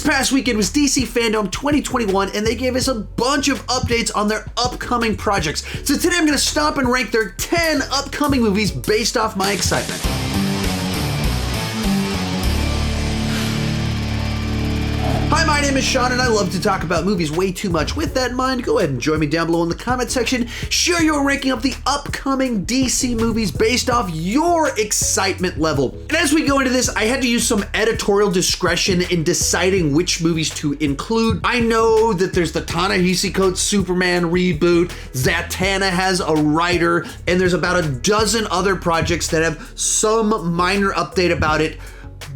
past weekend was DC FanDome 2021, and they gave us a bunch of updates on their upcoming projects. So today I'm going to stop and rank their 10 upcoming movies based off my excitement. Hi, my name is Sean, and I love to talk about movies way too much. With that in mind, go ahead and join me down below in the comment section. Share your ranking of the upcoming DC movies based off your excitement level. And as we go into this, I had to use some editorial discretion in deciding which movies to include. I know that there's the Ta-Nehisi Coates Superman reboot, Zatanna has a writer, and there's about a dozen other projects that have some minor update about it,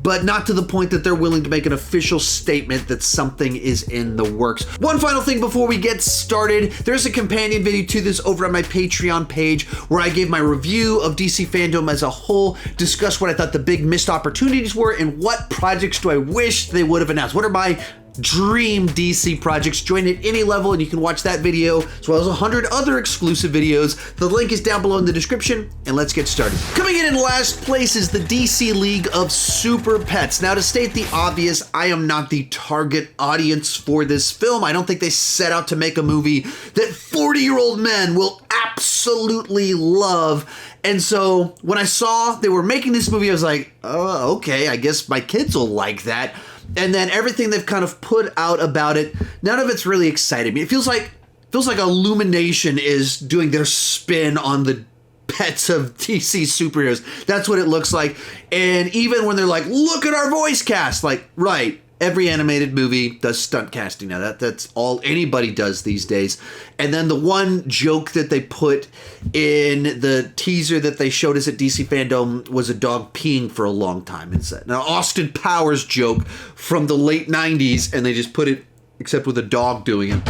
but not to the point that they're willing to make an official statement that something is in the works. One final thing before we get started, there's a companion video to this over on my Patreon page where I gave my review of DC FanDome as a whole, discussed what I thought the big missed opportunities were, and what projects do I wish they would have announced. What are my dream DC projects? Join at any level, and you can watch that video as well as 100 other exclusive videos. The link is down below in the description, and let's get started. Coming in last place is the DC League of Super Pets. Now, to state the obvious, I am not the target audience for this film. I don't think they set out to make a movie that 40-year-old men will absolutely love. And so when I saw they were making this movie, I was like, oh, okay, I guess my kids will like that. And then everything they've kind of put out about it, none of it's really excited me. It feels like Illumination is doing their spin on the pets of DC superheroes. That's what it looks like. And even when they're like, look at our voice cast, like, right, every animated movie does stunt casting now. That's all anybody does these days. And then the one joke that they put in the teaser that they showed us at DC FanDome was a dog peeing for a long time. It's an Austin Powers joke from the late 90s, and they just put it except with a dog doing it.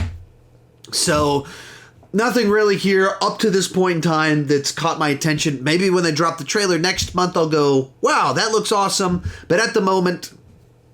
So nothing really here up to this point in time that's caught my attention. Maybe when they drop the trailer next month, I'll go, wow, that looks awesome. But at the moment,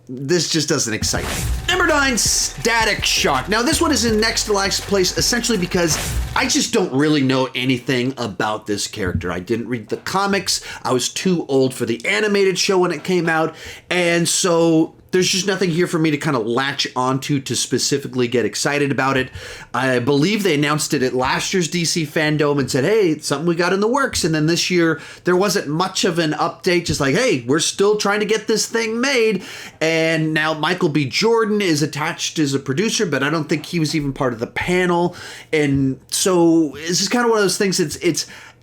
this just doesn't excite me. Number 9, Static Shock. Now, this one is in next to last place essentially because I just don't really know anything about this character. I didn't read the comics. I was too old for the animated show when it came out. And so there's just nothing here for me to kind of latch onto to specifically get excited about it. I believe they announced it at last year's DC FanDome and said, hey, it's something we got in the works. And then this year, there wasn't much of an update, just like, hey, we're still trying to get this thing made. And now Michael B. Jordan is attached as a producer, but I don't think he was even part of the panel. And so this is kind of one of those things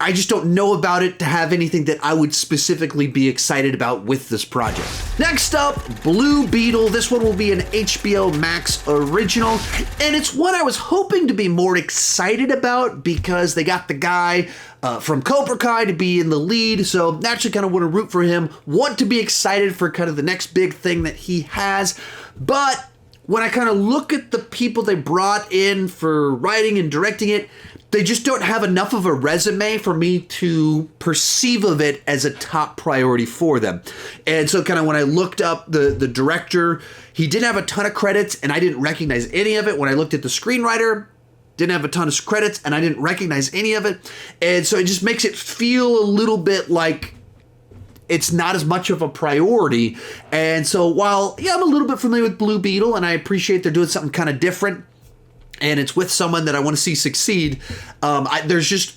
I just don't know about it to have anything that I would specifically be excited about with this project. Next up, Blue Beetle. This one will be an HBO Max original, and it's one I was hoping to be more excited about because they got the guy from Cobra Kai to be in the lead, so naturally kind of want to root for him, want to be excited for kind of the next big thing that he has. But when I kind of look at the people they brought in for writing and directing it, they just don't have enough of a resume for me to perceive of it as a top priority for them. And so kind of when I looked up the director, he didn't have a ton of credits and I didn't recognize any of it. When I looked at the screenwriter, didn't have a ton of credits and I didn't recognize any of it. And so it just makes it feel a little bit like it's not as much of a priority. And so while, yeah, I'm a little bit familiar with Blue Beetle and I appreciate they're doing something kind of different, and it's with someone that I want to see succeed, there's just,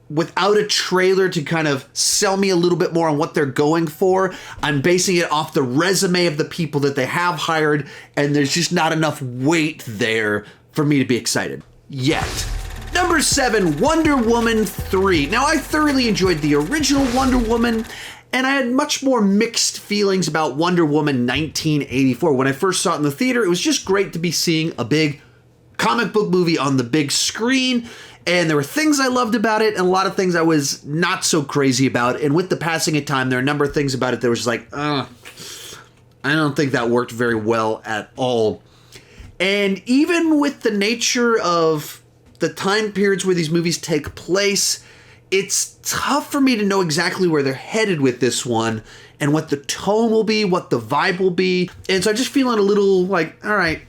without a trailer to kind of sell me a little bit more on what they're going for, I'm basing it off the resume of the people that they have hired, and there's just not enough weight there for me to be excited yet. Number 7, Wonder Woman 3. Now, I thoroughly enjoyed the original Wonder Woman, and I had much more mixed feelings about Wonder Woman 1984. When I first saw it in the theater, it was just great to be seeing a big comic book movie on the big screen, and there were things I loved about it and a lot of things I was not so crazy about. And with the passing of time, there are a number of things about it that was just like, I don't think that worked very well at all. And even with the nature of the time periods where these movies take place, it's tough for me to know exactly where they're headed with this one and what the tone will be, what the vibe will be. And so I'm just feeling a little like, all right,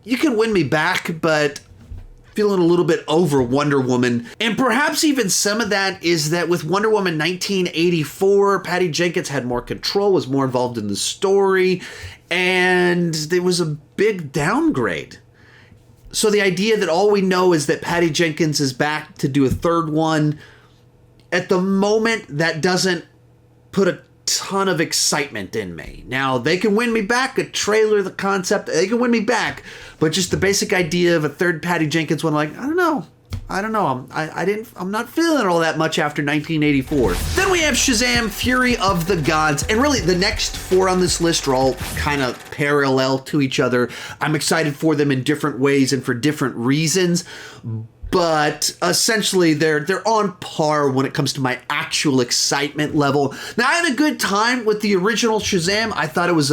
you can win me back, but feeling a little bit over Wonder Woman. And perhaps even some of that is that with Wonder Woman 1984, Patty Jenkins had more control, was more involved in the story. and there was a big downgrade. So the idea that all we know is that Patty Jenkins is back to do a third one, at the moment, that doesn't put a ton of excitement in me. Now, they can win me back, a trailer, the concept, they can win me back, but just the basic idea of a third Patty Jenkins one, like, I don't know. I'm not feeling it all that much after 1984. Then we have Shazam, Fury of the Gods, and really the next 4 on this list are all kind of parallel to each other. I'm excited for them in different ways and for different reasons, but essentially they're on par when it comes to my actual excitement level. Now, I had a good time with the original Shazam. I thought it was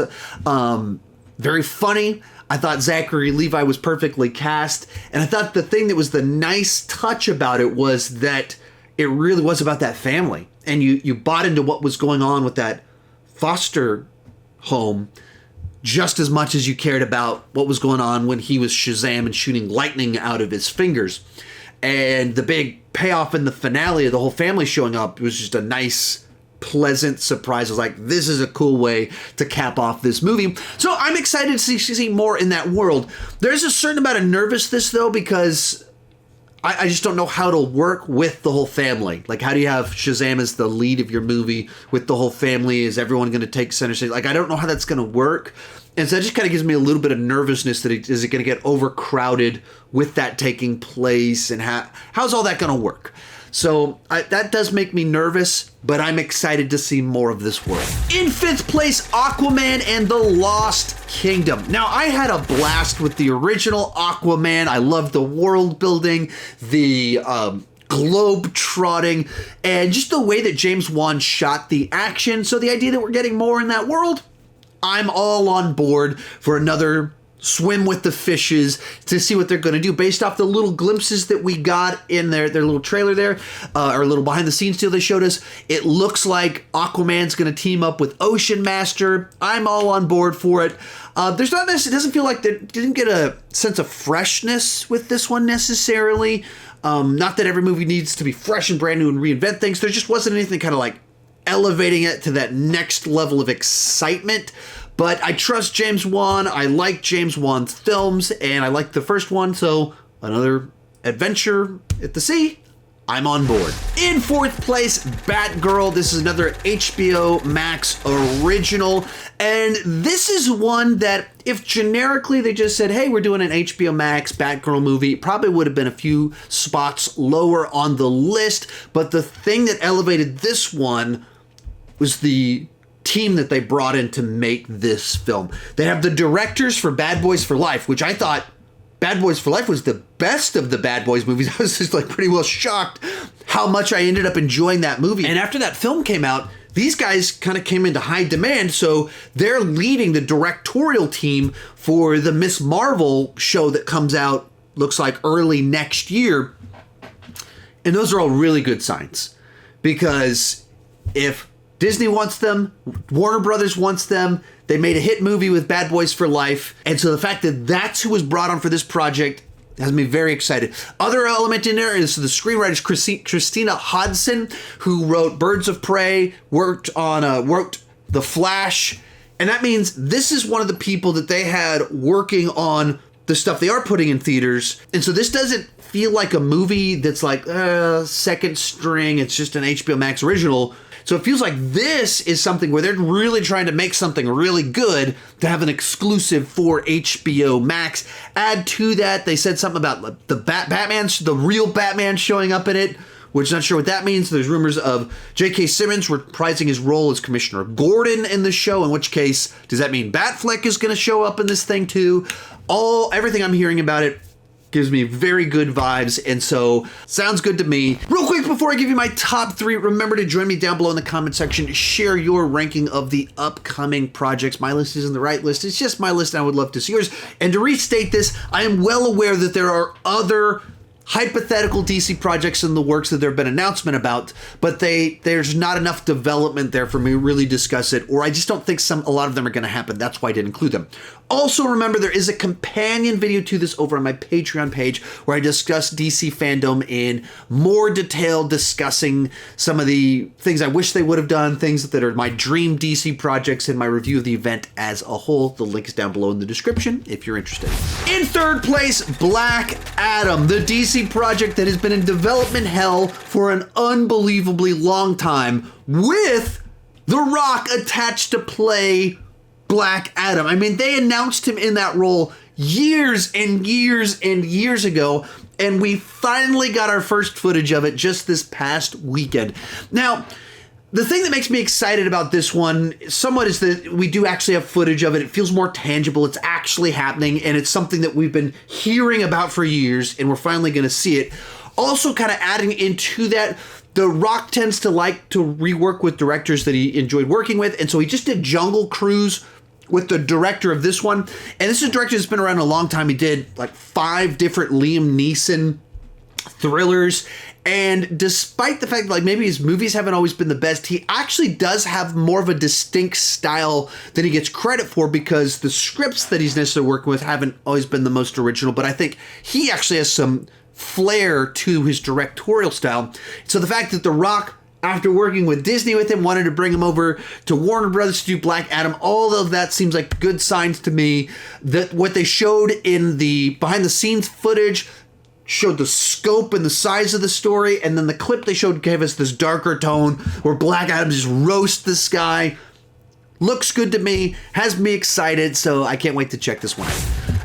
very funny. I thought Zachary Levi was perfectly cast, and I thought the thing that was the nice touch about it was that it really was about that family, and you bought into what was going on with that foster home just as much as you cared about what was going on when he was Shazam and shooting lightning out of his fingers. And the big payoff in the finale of the whole family showing up was just a nice, pleasant surprise. I was like, this is a cool way to cap off this movie. So I'm excited to see more in that world. There's a certain amount of nervousness, though, because I just don't know how to work with the whole family. Like, how do you have Shazam as the lead of your movie with the whole family? Is everyone going to take center stage? Like, I don't know how that's going to work. And so that just kind of gives me a little bit of nervousness that is it going to get overcrowded with that taking place? And how's all that going to work? So that does make me nervous, but I'm excited to see more of this world. In 5th place, Aquaman and the Lost Kingdom. Now, I had a blast with the original Aquaman. I loved the world building, the globe trotting, and just the way that James Wan shot the action. So the idea that we're getting more in that world, I'm all on board for another swim with the fishes to see what they're going to do based off the little glimpses that we got in their little trailer there, or a little behind the scenes deal they showed us. It looks like Aquaman's going to team up with Ocean Master. I'm all on board for it. There's not this. It doesn't feel like they didn't get a sense of freshness with this one necessarily. Not that every movie needs to be fresh and brand new and reinvent things. There just wasn't anything kind of like elevating it to that next level of excitement. But I trust James Wan. I like James Wan's films, and I like the first one, so another adventure at the sea, I'm on board. In 4th place, Batgirl. This is another HBO Max original, and this is one that if generically they just said, hey, we're doing an HBO Max Batgirl movie, probably would have been a few spots lower on the list, but the thing that elevated this one was the team that they brought in to make this film. They have the directors for Bad Boys for Life, which I thought Bad Boys for Life was the best of the Bad Boys movies. I was just like pretty well shocked how much I ended up enjoying that movie. And after that film came out, these guys kind of came into high demand, so they're leading the directorial team for the Miss Marvel show that comes out, looks like early next year. And those are all really good signs, because if Disney wants them, Warner Brothers wants them, they made a hit movie with Bad Boys for Life, and so the fact that that's who was brought on for this project has me very excited. Other element in there is the screenwriter Christina Hodson, who wrote Birds of Prey, wrote The Flash, and that means this is one of the people that they had working on the stuff they are putting in theaters, and so this doesn't feel like a movie that's like second string, it's just an HBO Max original. So it feels like this is something where they're really trying to make something really good to have an exclusive for HBO Max. Add to that, they said something about the Batman, the real Batman showing up in it, which I'm not sure what that means. There's rumors of J.K. Simmons reprising his role as Commissioner Gordon in the show, in which case, does that mean Batfleck is going to show up in this thing too? Everything I'm hearing about it gives me very good vibes, and so sounds good to me. Real quick before I give you my top 3, remember to join me down below in the comment section. Share your ranking of the upcoming projects. My list isn't the right list. It's just my list, and I would love to see yours. And to restate this, I am well aware that there are other hypothetical DC projects in the works that there have been announcement about, but there's not enough development there for me to really discuss it, or I just don't think a lot of them are going to happen. That's why I didn't include them. Also, remember, there is a companion video to this over on my Patreon page where I discuss DC FanDome in more detail, discussing some of the things I wish they would have done, things that are my dream DC projects, and my review of the event as a whole. The link is down below in the description if you're interested. In third place, Black Adam, the DC project that has been in development hell for an unbelievably long time, with The Rock attached to play Black Adam. I mean, they announced him in that role years and years and years ago, and we finally got our first footage of it just this past weekend. Now, the thing that makes me excited about this one somewhat is that we do actually have footage of it. It feels more tangible. It's actually happening, and it's something that we've been hearing about for years, and we're finally going to see it. Also, kind of adding into that, The Rock tends to like to rework with directors that he enjoyed working with, and so he just did Jungle Cruise with the director of this one. And this is a director that's been around a long time. He did like 5 different Liam Neeson thrillers. And despite the fact that like maybe his movies haven't always been the best, he actually does have more of a distinct style than he gets credit for, because the scripts that he's necessarily working with haven't always been the most original. But I think he actually has some flair to his directorial style. So the fact that The Rock, after working with Disney with him, wanted to bring him over to Warner Brothers to do Black Adam, all of that seems like good signs to me. That what they showed in the behind the scenes footage showed the scope and the size of the story, and then the clip they showed gave us this darker tone where Black Adam just roasts this guy. Looks good to me, has me excited, so I can't wait to check this one out.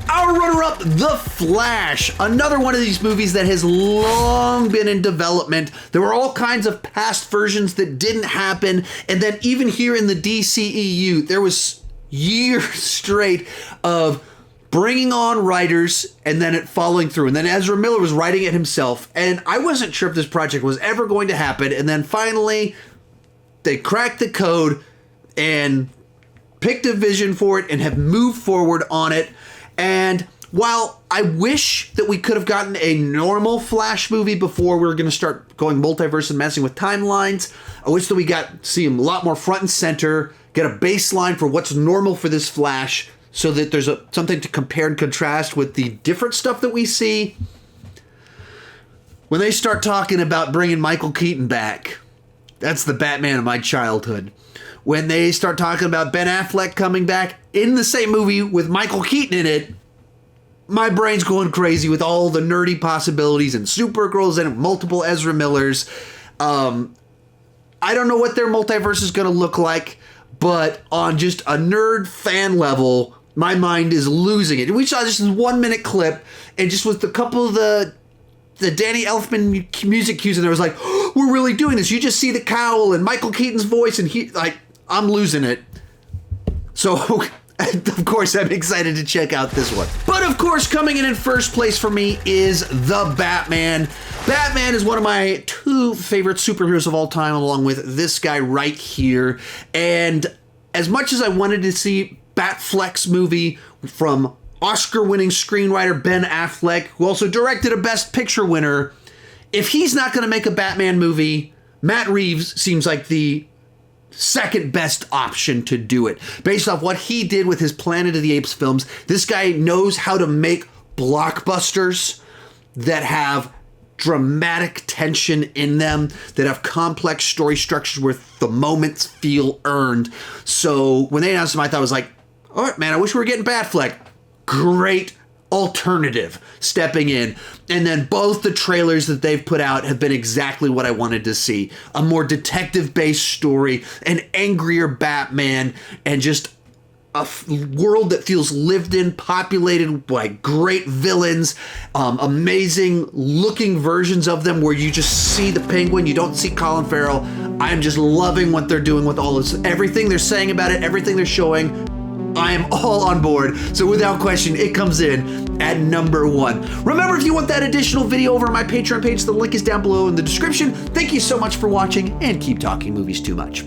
Our runner-up, The Flash, another one of these movies that has long been in development. There were all kinds of past versions that didn't happen, and then even here in the DCEU, there was years straight of bringing on writers and then it following through. And then Ezra Miller was writing it himself, and I wasn't sure if this project was ever going to happen, and then finally they cracked the code and picked a vision for it and have moved forward on it. And while I wish that we could have gotten a normal Flash movie before we were going to start going multiverse and messing with timelines, I wish that we got to see him a lot more front and center, get a baseline for what's normal for this Flash, so that there's something to compare and contrast with the different stuff that we see. When they start talking about bringing Michael Keaton back, that's the Batman of my childhood. When they start talking about Ben Affleck coming back in the same movie with Michael Keaton in it, my brain's going crazy with all the nerdy possibilities, and Supergirl's and multiple Ezra Millers. I don't know what their multiverse is going to look like, but on just a nerd fan level, my mind is losing it. We saw just this 1-minute clip, and just with a couple of the Danny Elfman music cues, and there was like, oh, we're really doing this. You just see the cowl and Michael Keaton's voice, and I'm losing it. So, of course, I'm excited to check out this one. But of course, coming in first place for me is The Batman. Batman is one of my 2 favorite superheroes of all time, along with this guy right here. And as much as I wanted to see Batfleck's movie from Oscar-winning screenwriter Ben Affleck, who also directed a Best Picture winner, if he's not going to make a Batman movie, Matt Reeves seems like the second best option to do it. Based off what he did with his Planet of the Apes films, this guy knows how to make blockbusters that have dramatic tension in them, that have complex story structures where the moments feel earned. So when they announced him, I thought it was like, all right, man, I wish we were getting Batfleck. Great alternative stepping in. And then both the trailers that they've put out have been exactly what I wanted to see. A more detective-based story, an angrier Batman, and just a world that feels lived in, populated by great villains, amazing looking versions of them where you just see the Penguin, you don't see Colin Farrell. I'm just loving what they're doing with all this, everything they're saying about it, everything they're showing. I am all on board. So without question, it comes in at number 1. Remember, if you want that additional video over on my Patreon page, the link is down below in the description. Thank you so much for watching, and keep talking movies too much.